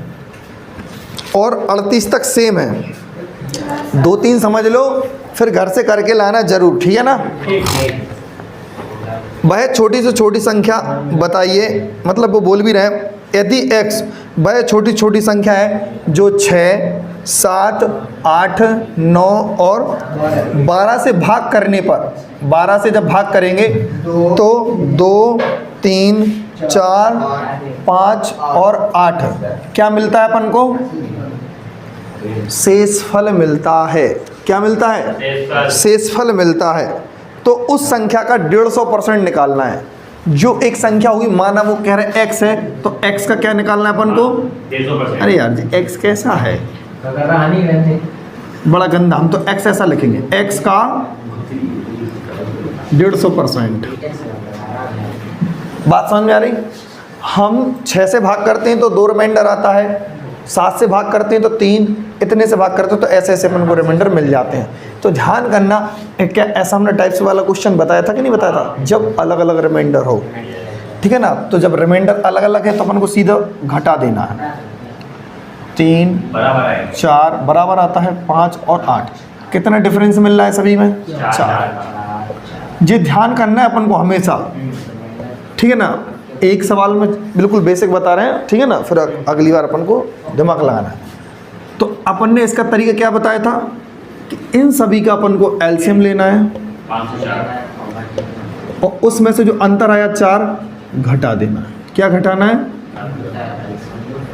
और 38 तक सेम है। 2-3 समझ लो, फिर घर से करके लाना जरूर, ठीक है ना। वह छोटी से छोटी संख्या बताइए, मतलब वो बोल भी रहे हैं, यदि x वह छोटी छोटी संख्या है जो 6, 7, 8, 9 और 12 से भाग करने पर, 12 से जब भाग करेंगे तो 2, 3, 4, 5 और 8 क्या मिलता है अपन को? शेषफल मिलता है। क्या मिलता है? शेषफल मिलता है। तो उस संख्या का 150% निकालना है। जो एक संख्या होगी, माना वो कह रहे x है, तो x का क्या निकालना है अपन को? 150%। अरे यार जी, x कैसा है? बड़ा गंदा। हम तो x ऐसा लिखेंगे, x का 150%। बात समझ में आ रही? हम 6 से भाग करते हैं तो 2 रिमाइंडर आता है, 7 से भाग करते हैं तो 3, इतने से भाग करते हैं तो ऐसे ऐसे अपन को रिमाइंडर मिल जाते हैं। तो ध्यान करना, क्या ऐसा हमने टाइप्स वाला क्वेश्चन बताया था कि नहीं बताया था? जब अलग अलग रिमाइंडर हो, ठीक है ना, तो जब रिमाइंडर अलग अलग है तो अपन को सीधा घटा देना है। 3, 4 बराबर आता है 5 और 8। कितना डिफरेंस मिल रहा है सभी में? 4। ये ध्यान करना है अपन को हमेशा, ठीक है ना। एक सवाल में बिल्कुल बेसिक बता रहे हैं, ठीक है ना, फिर अगली बार अपन को दिमाग लगाना है। तो अपन ने इसका तरीका क्या बताया था कि इन सभी का अपन को एलसीएम लेना है 504 और उसमें से जो अंतर आया 4 घटा देना है। क्या घटाना है?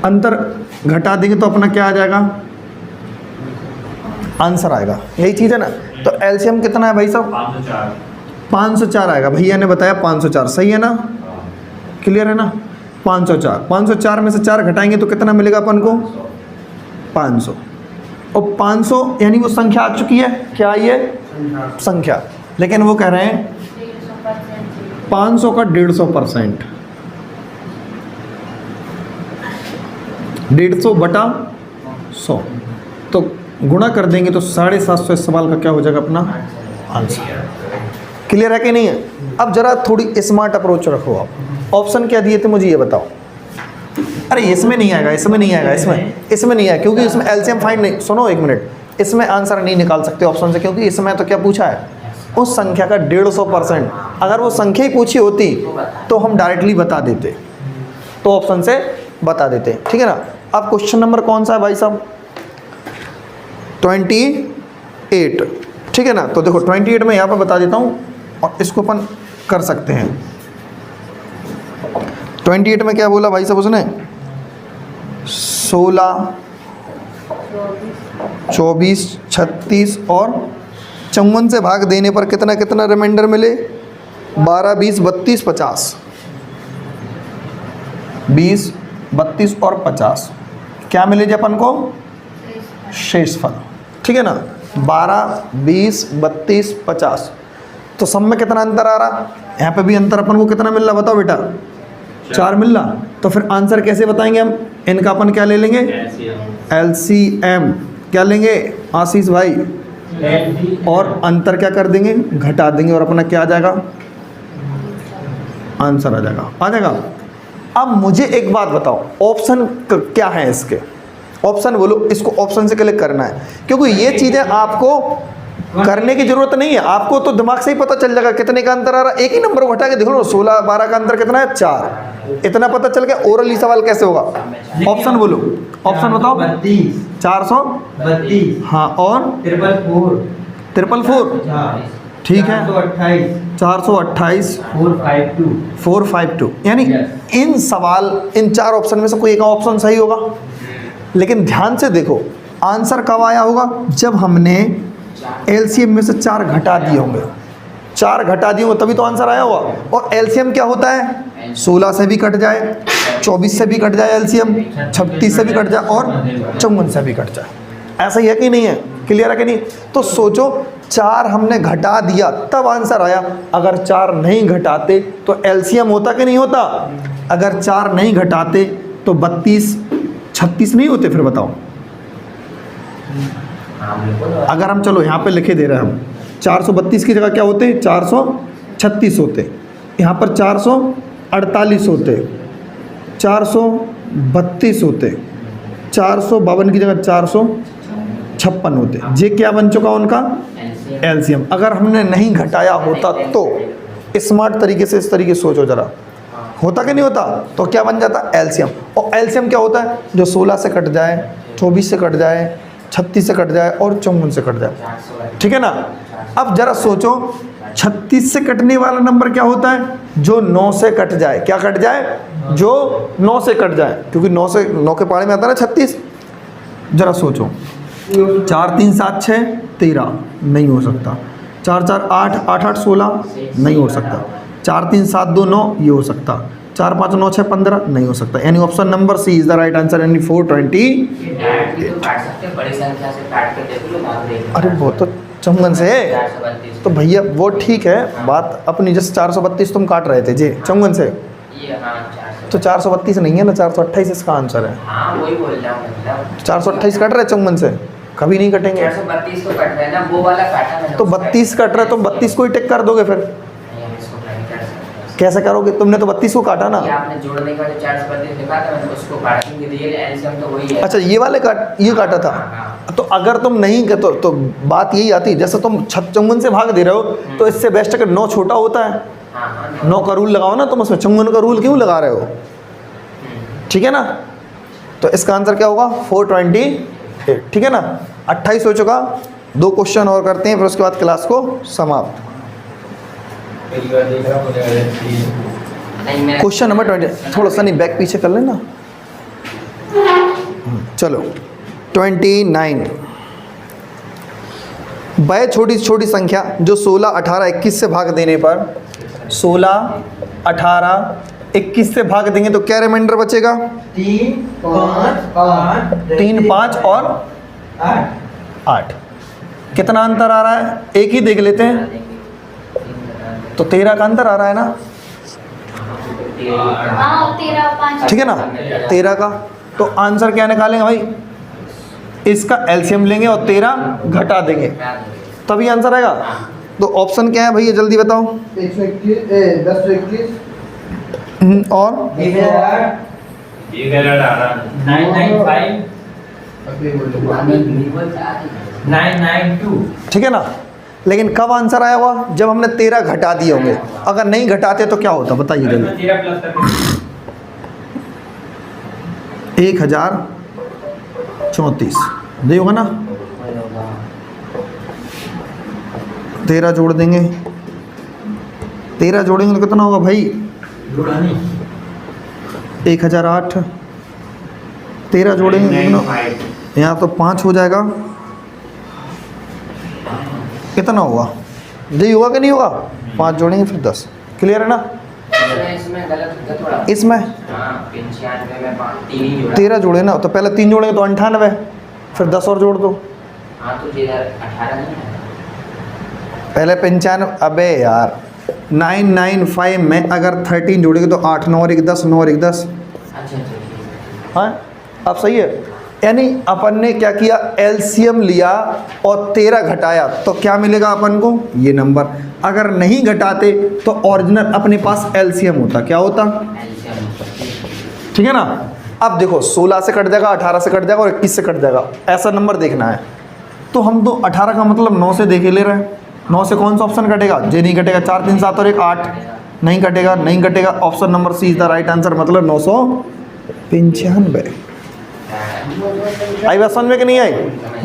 अंतर घटा देंगे तो अपना क्या आ जाएगा? आंसर आएगा। यही चीज़ है ना। तो एलसीएम कितना है भाई साहब? 504 आएगा। भैया ने बताया 504, सही है ना? क्लियर है ना? 504। 504 में से 4 घटाएंगे तो कितना मिलेगा अपन को? 500। और 500 यानी वो संख्या आ चुकी है। क्या आई है? संख्या। लेकिन वो कह रहे हैं 500 का 150%। 150 बटा 100, तो गुणा कर देंगे तो 750 इस सवाल का क्या हो जाएगा अपना आंसर। क्लियर है कि नहीं है? अब जरा थोड़ी स्मार्ट अप्रोच रखो आप। ऑप्शन क्या दिए थे मुझे ये बताओ। अरे इसमें नहीं आएगा, इसमें नहीं आएगा, इसमें नहीं आएगा, क्योंकि इसमें एलसीएम फाइंड नहीं, सुनो एक मिनट, इसमें आंसर नहीं निकाल सकते ऑप्शन से, क्योंकि इसमें तो क्या पूछा है, उस संख्या का 150%। अगर वो संख्या ही पूछी होती तो हम डायरेक्टली बता देते, तो ऑप्शन से बता देते। ठीक है ना। अब क्वेश्चन नंबर कौन सा है भाई साहब? 28। ठीक है ना। तो देखो 28 में यहाँ पर बता देता हूँ और इसको अपन कर सकते हैं। 28 में क्या बोला भाई साहब उसने? 16, 24, 36 और 54 से भाग देने पर कितना कितना रिमाइंडर मिले? 12, 20, 32, 50। 20, 32 और 50 क्या मिले जी अपन को? शेषफल। ठीक है ना। 12, 20, 32, 50। तो सब में कितना अंतर आ रहा? यहाँ पे भी अंतर अपन को कितना मिल रहा बताओ बेटा? 4 मिल रहा। तो फिर आंसर कैसे बताएंगे हम? इनका अपन क्या ले लेंगे? LCM। क्या लेंगे आशीष भाई? और अंतर क्या कर देंगे? घटा देंगे और अपना क्या आ जाएगा? आंसर आ जाएगा। अब मुझे एक बात बताओ, ऑप्शन क्या है इसके? ऑप्शन बोलो, इसको ऑप्शन से क्लिक करना है, क्योंकि ये चीज़ें आपको करने की जरूरत नहीं है, आपको तो दिमाग से ही पता चल जाएगा कितने का अंतर आ रहा है। एक ही नंबर को हटा के देख लो, 16, 12 का अंतर कितना है? 4। इतना पता चल गया। ओरली सवाल कैसे होगा? ऑप्शन बोलो, ऑप्शन बताओ। 432। हाँ, और 444। ठीक है। 428। 452। यानी इन सवाल, इन 4 ऑप्शन में से कोई एक ऑप्शन सही होगा। लेकिन ध्यान से देखो, आंसर कब आया होगा? जब हमने एलसीएम में से 4 घटा दिए होंगे। 4 घटा दिए होंगे तभी तो आंसर आया होगा। और एलसीएम क्या होता है? 16 से भी कट जाए, 24 से भी कट जाए एलसीएम, 36 से भी कट जाए और 54 से भी कट जाए। ऐसा ही है कि नहीं है? क्लियर है कि नहीं? तो सोचो, 4 हमने घटा दिया तब आंसर आया। अगर 4 नहीं घटाते तो एलसीएम होता कि नहीं होता? अगर 4 नहीं घटाते तो 32, 36 नहीं होते। फिर बताओ, अगर हम चलो यहाँ पे लिखे दे रहे हैं हम, 432 की जगह क्या होते? 436 होते। यहाँ पर 448 होते, 432 होते, 452 की जगह 456 होते। ये क्या बन चुका उनका? एलसीएम। अगर हमने नहीं घटाया होता तो स्मार्ट तरीके से इस तरीके सोचो जरा, होता कि नहीं होता? तो क्या बन जाता? एलसीएम। और एलसीएम क्या होता है? जो 16 से कट जाए, 24 से कट जाए, 36 से कट जाए और 54 से कट जाए। ठीक है ना। अब जरा सोचो, 36 से कटने वाला नंबर क्या होता है? जो 9 से कट जाए। क्या कट जाए? जो 9 से कट जाए, क्योंकि 9 के पाड़े में आता है ना 36। जरा सोचो, 4, 3, 7, 6, 13 नहीं हो सकता। 4, 4, 8, 8, 8, 16 नहीं हो सकता। 4, 3, 7, 2, 9 ये हो सकता। 4, 5, 9, 6, 15 नहीं हो सकता। यानी option number C is the right answer. यानी 420। अरे वो तो 54 से है तो भैया वो ठीक है बात अपनी। जैसे 432 तुम काट रहे थे जी 54 से, तो 432 नहीं है ना, 428 इसका आंसर है। 428 कट रहे 54 से, कभी नहीं कटेंगे। 432 तो कट रहा है ना, वो वाला काटा मैंने। तो 32 कट रहा है, तुम 32 को ही टिक कर दोगे। फिर कैसे करोगे? तुमने तो 32 को काटा ना। आपने जोड़ने का 432 लिखा था, मैंने उसको काटा, क्योंकि रियल एलसीएम तो वही है। अच्छा, ये वाले ये काटा था। तो अगर तुम नहीं करते तो बात यही आती, जैसे तुम 56 से भाग दे रहे हो तो इससे बेस्ट अगर 9 छोटा होता है, 9 का रूल लगाओ ना। तुम उसमें 56 का रूल क्यों लगा रहे हो? ठीक है ना। तो इसका आंसर क्या होगा? 428। ठीक है ना। 28 हो चुका। 2 क्वेश्चन और करते हैं, फिर उसके बाद क्लास को समाप्त। Question number 20। थोड़ा सा नहीं बैक पीछे कर लेना। चलो 29। वह छोटी छोटी संख्या जो 16, 18, 21 से भाग देने पर 16, 18, 21 से भाग देंगे तो क्या रिमाइंडर बचेगा? 3, 5, 3, 5 और 8। कितना अंतर आ रहा है? एक ही देख लेते हैं। तो 13 का अंतर आ रहा है ना। 13, 5। ठीक है ना, 13 का। तो आंसर क्या निकालेंगे भाई? इसका एलसीएम लेंगे और 13 घटा देंगे, तभी आंसर आएगा। तो ऑप्शन क्या है भैया, जल्दी बताओ। 10 और 992। ठीक है ना, लेकिन कब आंसर आया हुआ, जब हमने 13 घटा दिए होंगे। अगर नहीं घटाते तो क्या होता बताइए जल्दी। 1034 दे होगा ना, 13 जोड़ देंगे, 13 जोड़ेंगे तो कितना होगा भाई, 1008। 13 जोड़ेंगे कितना, यहाँ तो 5 हो जाएगा, कितना होगा, यही होगा कि नहीं होगा, 5 जोड़ेंगे फिर 10। क्लियर है ना। इसमें गलत होता थोड़ा। इसमें हाँ 95 में 3 ही जोड़ा। 13 जोड़े ना, तो पहले 3 जोड़ेंगे तो 98, फिर 10 और जोड़ दो। हाँ तो 18 नहीं है। पहले 95, अबे यार 995 में अगर 13 जोड़ेंगे तो 8 9 और 1 10, 9 और 1 10। अच्छा ठीक है। हाँ अब सही है। यानी अपन ने क्या किया, एलसीएम लिया और 13 घटाया, तो क्या मिलेगा अपन को, ये नंबर। अगर नहीं घटाते तो ओरिजिनल अपने पास एलसीएम होता, क्या होता, ठीक है ना। अब देखो 16 से कट जाएगा, 18 से कट जाएगा और 21 से कट जाएगा, ऐसा नंबर देखना है। तो हम तो 18 का मतलब 9 से देखे ले रहे हैं। 9 से कौन सा ऑप्शन कटेगा, जे नहीं कटेगा, 4 3 7 और 1 8, नहीं कटेगा, नहीं कटेगा। Option number C is the right answer, मतलब 995। आई बात समझ में कि नहीं आई।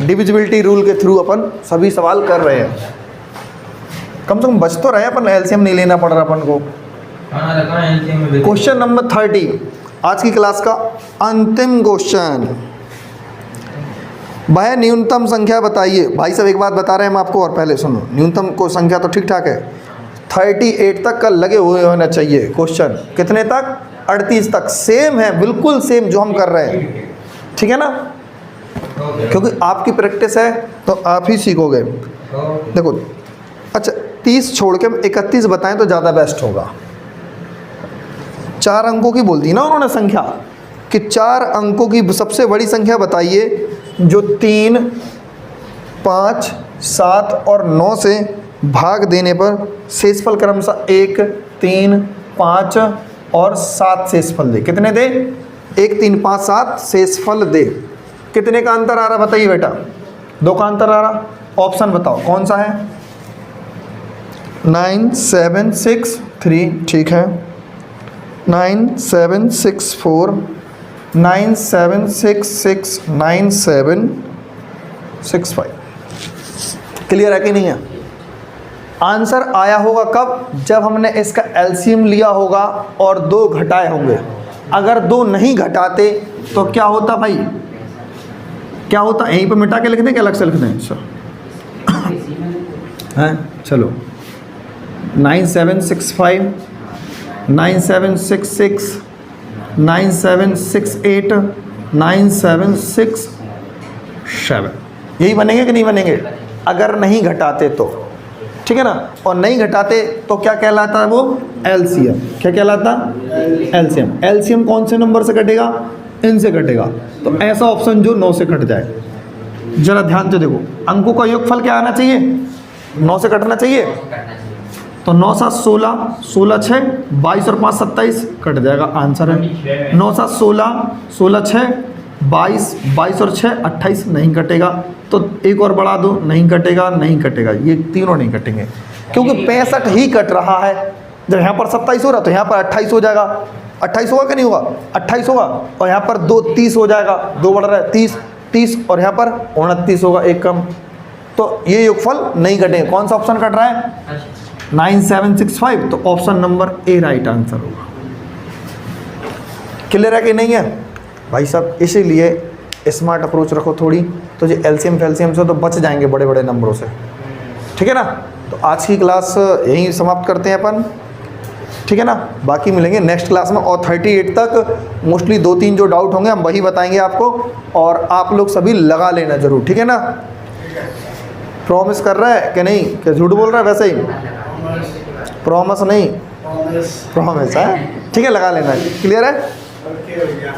डिविजिबिलिटी रूल के थ्रू अपन सभी सवाल कर रहे हैं, कम से कम बच तो रहे अपन, एलसीएम नहीं लेना पड़ रहा अपन को। क्वेश्चन नंबर 30, आज की क्लास का अंतिम क्वेश्चन। भाई न्यूनतम संख्या बताइए। भाई साहब एक बात बता रहे हैं हम आपको, और पहले सुनो, न्यूनतम को संख्या तो ठीक ठाक है, 38 तक का लगे हुए होना चाहिए। क्वेश्चन कितने तक, 38 तक। सेम है, बिल्कुल सेम जो हम कर रहे हैं, ठीक है ना, क्योंकि आपकी प्रैक्टिस है तो आप ही सीखोगे। देखो अच्छा 30 छोड़ के हम 31 बताएं तो ज़्यादा बेस्ट होगा। 4 अंकों की बोल दी ना उन्होंने संख्या, कि 4 अंकों की सबसे बड़ी संख्या बताइए जो 3 5 7 और 9 से भाग देने पर शेषफल क्रमशः 1 3 5 और 7 शेषफल दे। कितने दे, 1 3 5 7 शेषफल दे। कितने का अंतर आ रहा बताइए बेटा, 2 का अंतर आ रहा। ऑप्शन बताओ कौन सा है, 9 7 6 3, ठीक है, 9 7 6 4, 9 7 6 6 9 7 6 5। क्लियर है कि नहीं है। आंसर आया होगा कब, जब हमने इसका एलसीएम लिया होगा और 2 घटाए होंगे। अगर 2 नहीं घटाते तो क्या होता भाई, क्या होता, यहीं पर मिटा के लिख दें, क्या अलग से लिख दें, अच्छा हैं, चलो 9 7 6 5, 9 7 6 6, 9 7 6 8, 9 7 6 7, यही बनेंगे कि नहीं बनेंगे, अगर नहीं घटाते तो, ठीक है ना। और नहीं घटाते तो क्या कहलाता है वो, एलसीएम। क्या कहलाता, एलसीएम। एलसीएम कौन से नंबर से कटेगा, इनसे कटेगा। तो ऐसा ऑप्शन जो 9 से कट जाए। जरा ध्यान से देखो, अंकों का योगफल क्या आना चाहिए, 9 से कटना चाहिए। तो 9 7 16, 16 6 22 और 5 27, कट जाएगा, आंसर है 9 7 16, 16 6 22, 22 और 6 28, नहीं कटेगा। तो एक और बढ़ा दो, नहीं कटेगा, नहीं कटेगा, ये तीनों नहीं कटेंगे, क्योंकि 65 ही कट रहा है। जब यहाँ पर 27 हो रहा तो यहाँ पर 28 हो जाएगा। 28 होगा कि नहीं होगा, 28 होगा, और यहाँ पर 2 30 हो जाएगा, 2 बढ़ रहा है 30 30, और यहाँ पर 29 होगा, एक कम। तो ये योगफल नहीं कटेंगे। कौन सा ऑप्शन कट रहा है, 9 7 6 5, तो option number A right answer होगा। क्लियर है कि नहीं है भाई साहब। इसीलिए स्मार्ट अप्रोच रखो थोड़ी, तो जो एलसीएम फैल्सीएम से तो बच जाएंगे बड़े बड़े नंबरों से, ठीक है ना। तो आज की क्लास यहीं समाप्त करते हैं अपन, ठीक है ना। बाकी मिलेंगे नेक्स्ट क्लास में, और 38 तक मोस्टली 2-3 जो डाउट होंगे हम वही बताएंगे आपको, और आप लोग सभी लगा लेना ज़रूर, ठीक है ना। प्रॉमिस कर रहा है कि नहीं, कि झूठ बोल रहा है, वैसे ही प्रॉमिस नहीं, प्रॉमिस है, ठीक है, लगा लेना। क्लियर है। ओके भैया।